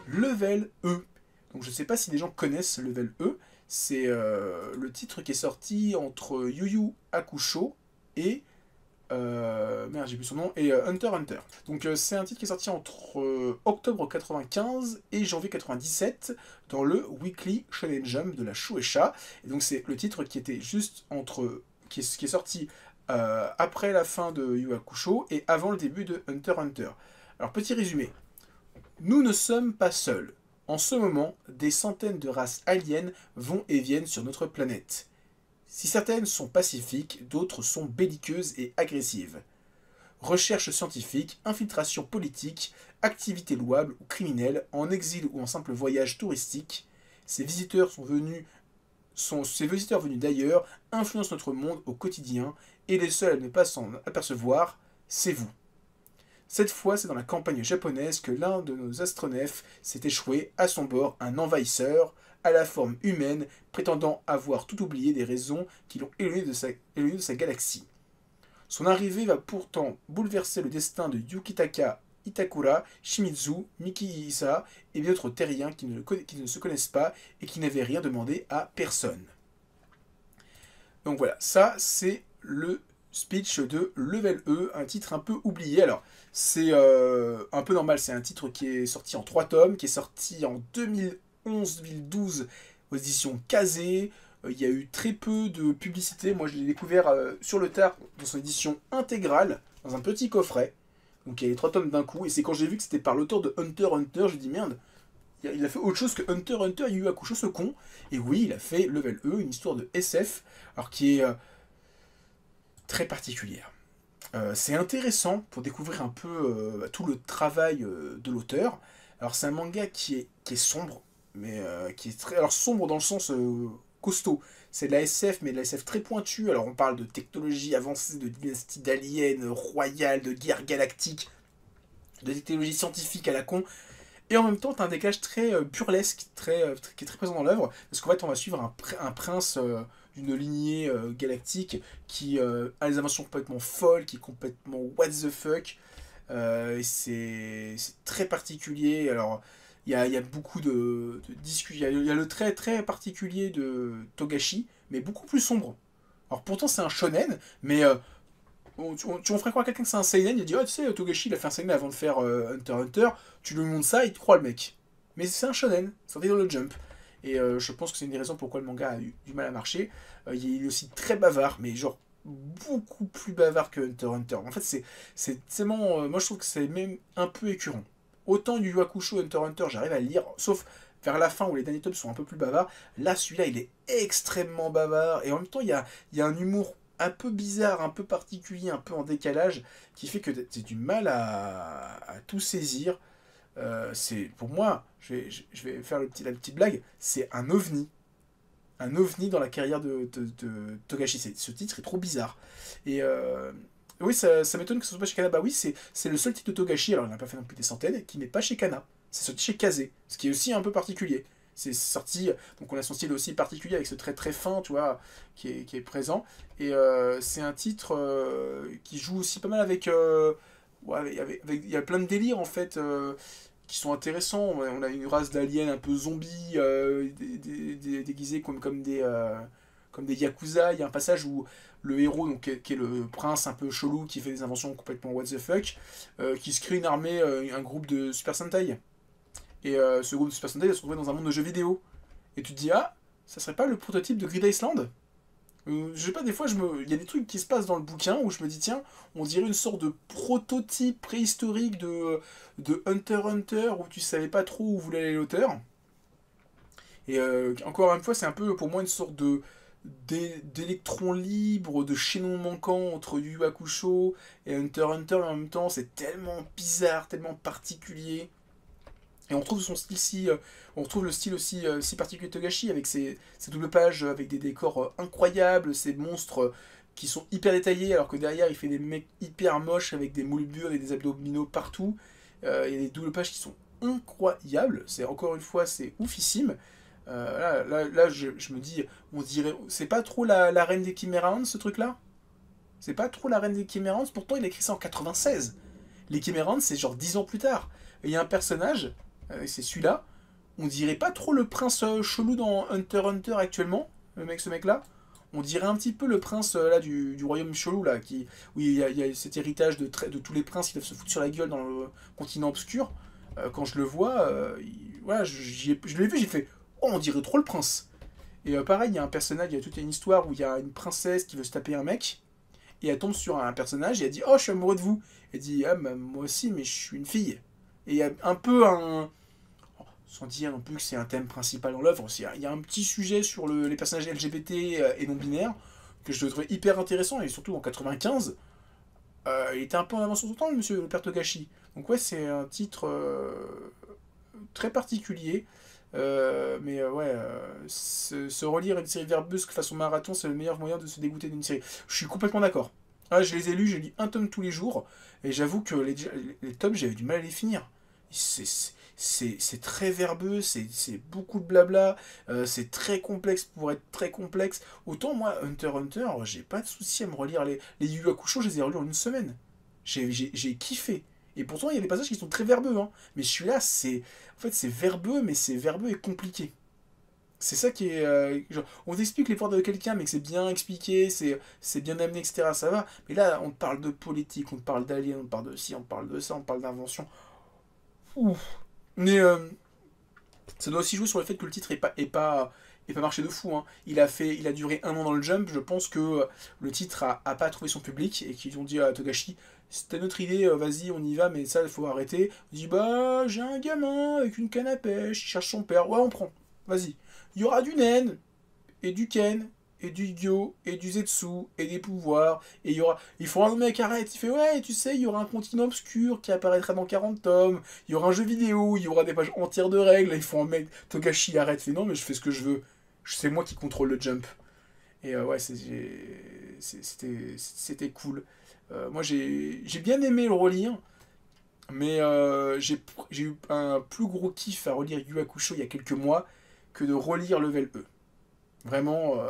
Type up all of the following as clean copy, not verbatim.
Level E. Donc je ne sais pas si les gens connaissent Level E. C'est le titre qui est sorti entre Yu Yu Hakusho et merde, j'ai plus son nom, et Hunter x Hunter. Donc c'est un titre qui est sorti entre octobre 95 et janvier 97 dans le Weekly Shonen Jump de la Shueisha. Et donc c'est le titre qui était juste entre qui est sorti après la fin de Yu Yu Hakusho et avant le début de Hunter x Hunter. Alors petit résumé. Nous ne sommes pas seuls. En ce moment, des centaines de races aliens vont et viennent sur notre planète. Si certaines sont pacifiques, d'autres sont belliqueuses et agressives. Recherche scientifique, infiltration politique, activités louables ou criminelles, en exil ou en simple voyage touristique, ces visiteurs venus d'ailleurs influencent notre monde au quotidien et les seuls à ne pas s'en apercevoir, c'est vous. Cette fois, c'est dans la campagne japonaise que l'un de nos astronefs s'est échoué à son bord un envahisseur à la forme humaine prétendant avoir tout oublié des raisons qui l'ont éloigné de sa galaxie. Son arrivée va pourtant bouleverser le destin de Yukitaka Itakura, Shimizu, Miki Issa et bien d'autres terriens qui ne se connaissent pas et qui n'avaient rien demandé à personne. Donc voilà, ça c'est le speech de Level E, un titre un peu oublié. Alors, c'est un peu normal, c'est un titre qui est sorti en 3 tomes, qui est sorti en 2011-2012 aux éditions Kazé. Il y a eu très peu de publicité. Moi, je l'ai découvert sur le tard dans son édition intégrale, dans un petit coffret. Donc, il y a les 3 tomes d'un coup. Et c'est quand j'ai vu que c'était par l'auteur de Hunter x Hunter, j'ai dit merde, il a fait autre chose que Hunter x Hunter, Yu Yu Hakusho, ce con. Et oui, il a fait Level E, une histoire de SF, alors qui est très particulière. C'est intéressant pour découvrir un peu tout le travail de l'auteur. Alors c'est un manga qui est sombre, mais qui est très... Alors sombre dans le sens costaud. C'est de la SF, mais de la SF très pointue. Alors on parle de technologie avancée, de dynastie d'aliens, royale, de guerre galactique, de technologie scientifique à la con. Et en même temps, t'as un décalage très burlesque, qui est très présent dans l'œuvre, parce qu'en fait, on va suivre un prince d'une lignée galactique qui a des inventions complètement folles, qui est complètement what the fuck. Et c'est très particulier. Alors, il y a beaucoup de discussions. Il y a le trait très particulier de Togashi, mais beaucoup plus sombre. Alors, pourtant, c'est un shonen, mais on ferait croire à quelqu'un que c'est un seinen, il dit oh tu sais Togashi il a fait un seinen avant de faire Hunter x Hunter, tu lui montres ça, il te croit le mec. Mais c'est un shonen, sorti dans le Jump. Et je pense que c'est une des raisons pourquoi le manga a eu du mal à marcher. Il est aussi très bavard, mais genre beaucoup plus bavard que Hunter x Hunter. En fait c'est tellement... moi je trouve que c'est même un peu écœurant. Autant Yu Yu Hakusho, Hunter x Hunter, j'arrive à le lire, sauf vers la fin où les derniers tomes sont un peu plus bavards. Là celui-là il est extrêmement bavard, et en même temps il y a un humour un peu bizarre, un peu particulier, un peu en décalage, qui fait que tu as du mal à tout saisir. C'est pour moi, je vais faire la petite blague, c'est un ovni. Un ovni dans la carrière de Togashi. Ce titre est trop bizarre. Et oui, ça m'étonne que ce soit pas chez Kana. Bah oui, c'est le seul titre de Togashi, alors il n'a pas fait non plus des centaines, qui n'est pas chez Kana. C'est sorti chez Kazé, ce qui est aussi un peu particulier. C'est sorti, donc on a son style aussi particulier avec ce trait très fin, tu vois, qui est présent. Et c'est un titre qui joue aussi pas mal avec, ouais, il y a plein de délires en fait qui sont intéressants. On a une race d'aliens un peu zombies, déguisés comme des yakuza. Il y a un passage où le héros, donc, qui est le prince un peu chelou, qui fait des inventions complètement what the fuck, qui se crée une armée, un groupe de Super Sentai. Et ce groupe de Super Sentai va se retrouver dans un monde de jeux vidéo. Et tu te dis, ah, ça serait pas le prototype de Grid Island? Je sais pas, des fois, il y a des trucs qui se passent dans le bouquin où je me dis, tiens, on dirait une sorte de prototype préhistorique de Hunter x Hunter où tu savais pas trop où voulait aller l'auteur. Et encore une fois, c'est un peu pour moi une sorte d'électron libre, de chaînon manquant entre Yu Yu Hakusho et Hunter x Hunter, mais en même temps, c'est tellement bizarre, tellement particulier. Et on trouve son style on retrouve le style aussi si particulier de Togashi avec ses doubles pages, avec des décors incroyables, ces monstres qui sont hyper détaillés, alors que derrière il fait des mecs hyper moches avec des moulures et des abdominaux partout. Il y a des doubles pages qui sont incroyables. C'est encore une fois c'est oufissime. Là je me dis, on dirait, c'est pas trop la reine des Chimerans ce truc-là. C'est pas trop la reine des Chimerans. Pourtant il a écrit ça en 96. Les Chimerans c'est genre 10 ans plus tard. Et il y a un personnage c'est celui-là. On dirait pas trop le prince chelou dans Hunter x Hunter actuellement, ce mec-là. On dirait un petit peu le prince là du royaume chelou là, où il y a cet héritage de tous les princes qui doivent se foutre sur la gueule dans le continent obscur. Quand je le vois, voilà, je l'ai vu, j'ai fait oh, on dirait trop le prince. Et pareil, il y a un personnage, il y a toute une histoire où il y a une princesse qui veut se taper un mec, et elle tombe sur un personnage et elle dit oh, je suis amoureux de vous. Elle dit ah, bah, moi aussi, mais je suis une fille. Et il y a un peu un. Sans dire non plus que c'est un thème principal dans l'œuvre, il y a un petit sujet sur les personnages LGBT et non binaires que je trouvais hyper intéressant, et surtout en 95, il était un peu en avance sur son temps, monsieur le père Togashi. Donc ouais, c'est un titre très particulier, mais ouais, se relire une série verbusque façon marathon, c'est le meilleur moyen de se dégoûter d'une série. Je suis complètement d'accord. Ah, je les ai lus, je lis un tome tous les jours, et j'avoue que les tomes, j'avais du mal à les finir. C'est très verbeux, c'est beaucoup de blabla, c'est très complexe pour être très complexe. Autant moi, Hunter x Hunter, j'ai pas de souci à me relire les Yu Yu Hakusho, je les ai relus en une semaine. J'ai kiffé. Et pourtant, il y a des passages qui sont très verbeux, hein. Mais celui-là, en fait, c'est verbeux, mais c'est verbeux et compliqué. C'est ça qui est. Genre, on t'explique les pouvoirs de quelqu'un, mais que c'est bien expliqué, c'est bien amené, etc. Ça va. Mais là, on te parle de politique, on te parle d'aliens, on te parle de ci, on te parle de ça, on te parle d'invention. Ouf. Mais ça doit aussi jouer sur le fait que le titre est pas marché de fou, hein. Il a duré 1 an dans le Jump. Je pense que le titre a pas trouvé son public et qu'ils ont dit à Togashi c'était notre idée, vas-y, on y va, mais ça, il faut arrêter. Il dit bah, j'ai un gamin avec une canne à pêche, il cherche son père. Ouais, on prend, vas-y. Il y aura du Nen, et du Ken, et du Gyo, et du Zetsu, et des pouvoirs, et il faut un mec arrête, il fait ouais, tu sais, il y aura un continent obscur qui apparaîtra dans 40 tomes, il y aura un jeu vidéo, il y aura des pages entières de règles, il faut un mec, Togashi arrête, il fait non mais je fais ce que je veux, c'est moi qui contrôle le Jump. Et ouais, c'était cool. Moi j'ai bien aimé le relire, mais j'ai eu un plus gros kiff à relire Yu Yu Hakusho il y a quelques mois que de relire Level E. Vraiment.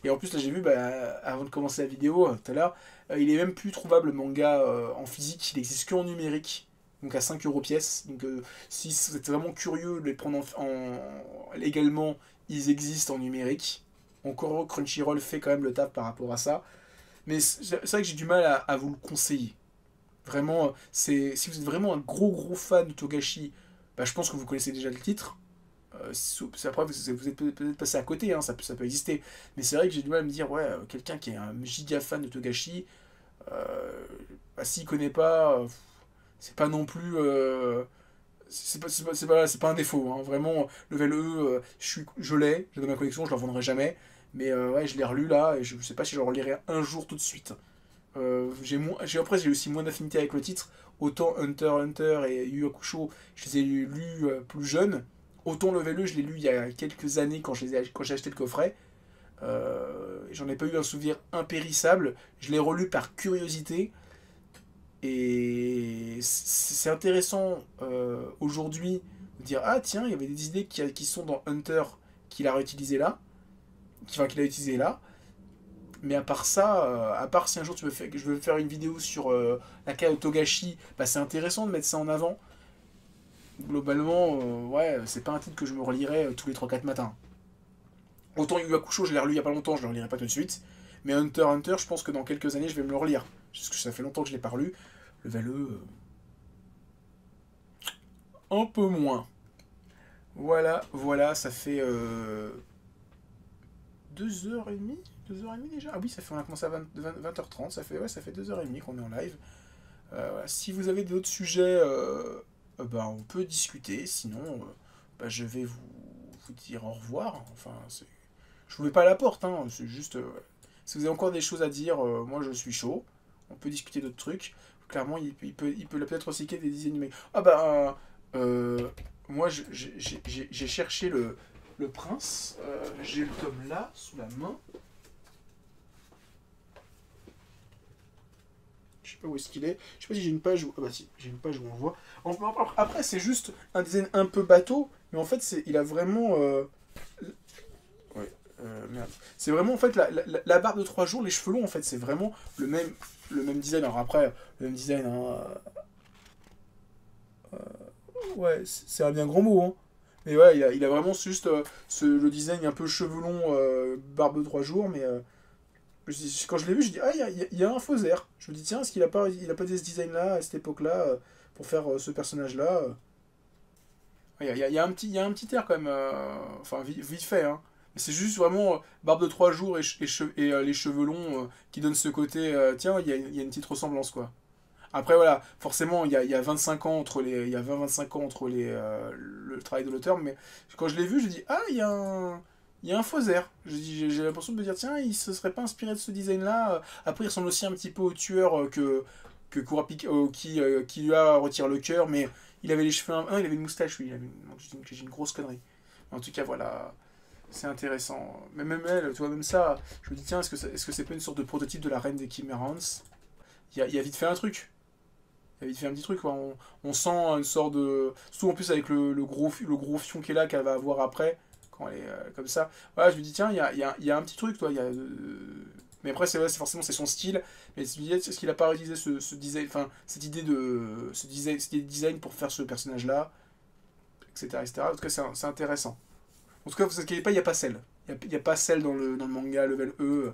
Et en plus, là, j'ai vu, bah, avant de commencer la vidéo, tout à l'heure, il est même plus trouvable le manga en physique, il existe que en numérique, donc à 5 € pièce. Donc, si vous êtes vraiment curieux de les prendre légalement, ils existent en numérique. Encore Crunchyroll fait quand même le taf par rapport à ça. Mais c'est vrai que j'ai du mal à vous le conseiller. Vraiment, si vous êtes vraiment un gros fan de Togashi, bah, je pense que vous connaissez déjà le titre. Après, vous êtes peut-être passé à côté, hein, ça peut exister. Mais c'est vrai que j'ai du mal à me dire, ouais, quelqu'un qui est un giga fan de Togashi, bah, s'il connaît pas, c'est pas non plus. C'est pas un défaut, hein. Vraiment, Level E, je l'ai dans ma collection, je le revendrai jamais. Mais ouais, je l'ai relu là, et je sais pas si je le relirai un jour tout de suite. Après, j'ai aussi moins d'affinité avec le titre. Autant Hunter x Hunter et Yu Yu Hakusho, je les ai lus plus jeunes. Autant Level E, je l'ai lu il y a quelques années quand j'ai acheté le coffret. J'en ai pas eu un souvenir impérissable. Je l'ai relu par curiosité. Et c'est intéressant aujourd'hui de dire ah tiens, il y avait des idées qui sont dans Hunter qu'il a réutilisé là. Qu'il a utilisé là. Mais à part ça, à part si un jour je veux faire une vidéo sur la carrière de Togashi, bah c'est intéressant de mettre ça en avant. Globalement, ouais, c'est pas un titre que je me relirais tous les 3-4 matins. Autant Yu Yu Hakusho, je l'ai relu il y a pas longtemps, je le relirai pas tout de suite. Mais Hunter x Hunter, je pense que dans quelques années, je vais me le relire. Parce que ça fait longtemps que je l'ai pas relu. Le Valleux, un peu moins. Voilà, ça fait 2h30 2h30 déjà. Ah oui, on a commencé à 20h30, ça fait 2h30 qu'on est en live. Voilà. Si vous avez d'autres sujets, bah, on peut discuter. Sinon, bah, je vais vous dire au revoir. Enfin, je vous mets pas à la porte, hein. C'est juste. Si vous avez encore des choses à dire, moi je suis chaud. On peut discuter d'autres trucs. Clairement, il peut peut-être recycler des dizaines de mecs. Ah bah, moi j'ai cherché le prince. J'ai le tome là, sous la main. Je sais pas où est-ce qu'il est. Je sais pas si j'ai une page où. Ah bah si, j'ai une page où on le voit. Enfin, après, c'est juste un design un peu bateau, mais en fait, il a vraiment. Ouais, merde. C'est vraiment en fait la barre de 3 jours, les cheveux longs, en fait, c'est vraiment le même design. Alors après, le même design, hein, Ouais, c'est un bien grand mot, hein. Mais ouais, il a vraiment juste le design un peu cheveux longs, barbe de 3 jours, mais quand je l'ai vu, je dis, ah, il y a un faux air. Je me dis, tiens, est-ce qu'il a pas dit ce design-là, à cette époque-là, pour faire ce personnage-là ouais, il y a un petit air quand même, enfin, vite fait, hein. Mais c'est juste vraiment barbe de 3 jours et les cheveux longs qui donnent ce côté, tiens, il y a une petite ressemblance, quoi. Après, voilà, forcément, il y a 25 ans entre les, il y a 20-25 ans entre le travail de l'auteur, mais quand je l'ai vu, j'ai dit, ah, il y a un faux air. J'ai l'impression de me dire, tiens, il se serait pas inspiré de ce design-là. Après, il ressemble aussi un petit peu au tueur que Kurapika, qui lui retire le cœur, mais il avait les cheveux, il avait une moustache, oui, donc j'ai une grosse connerie. En tout cas, voilà, c'est intéressant. Mais même elle, tu vois, même ça, je me dis, tiens, est-ce que c'est pas une sorte de prototype de la reine des Chimerans? Il y a vite fait un truc. Il a vite fait un petit truc, quoi. On sent une sorte de. Surtout en plus avec le gros fion qu'elle a, qu'elle va avoir après, quand elle est comme ça. Voilà, je me dis, tiens, il y a un petit truc, toi. Mais après, c'est vrai, forcément, c'est son style. Mais je me dis, est-ce qu'il a pas réutilisé ce design, enfin, cette idée de design pour faire ce personnage-là, etc., etc. En tout cas, c'est intéressant. En tout cas, vous inquiétez pas, il n'y a pas celle. Il n'y a pas celle dans le manga level E.